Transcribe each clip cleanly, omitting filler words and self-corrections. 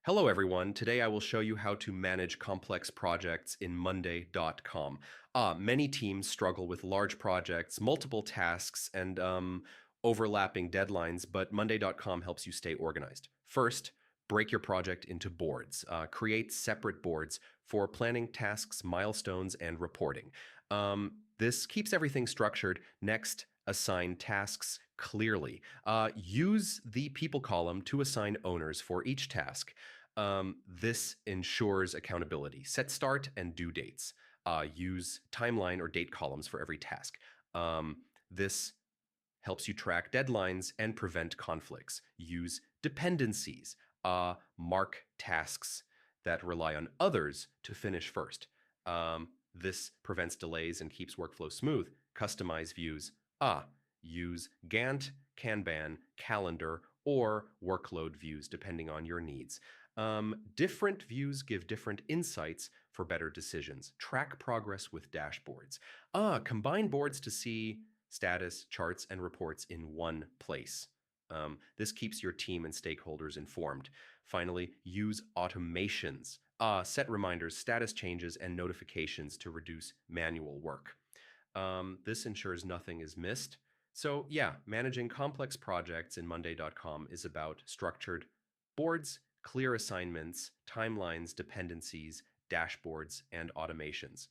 Hello everyone, today I will show you how to manage complex projects in Monday.com. Many teams struggle with large projects, multiple tasks, and overlapping deadlines, but Monday.com helps you stay organized. First, break your project into boards. Create separate boards for planning tasks, milestones, and reporting. This keeps everything structured. Next, assign tasks clearly. Use the people column to assign owners for each task. This ensures accountability. Set start and due dates. Use timeline or date columns for every task. This helps you track deadlines and prevent conflicts. Use dependencies. Mark tasks that rely on others to finish first. This prevents delays and keeps workflow smooth. Customize views. Use Gantt, Kanban, calendar, or workload views depending on your needs. Different views give different insights for better decisions. Track progress with dashboards. Combine boards to see status, charts, and reports in one place. This keeps your team and stakeholders informed. Finally, use automations. Set reminders, status changes, and notifications to reduce manual work. This ensures nothing is missed. So yeah, managing complex projects in Monday.com is about structured boards, clear assignments, timelines, dependencies, dashboards, and automations.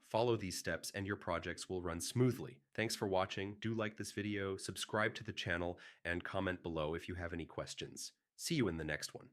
Follow these steps and your projects will run smoothly. Thanks for watching. Do like this video, subscribe to the channel, and comment below if you have any questions. See you in the next one.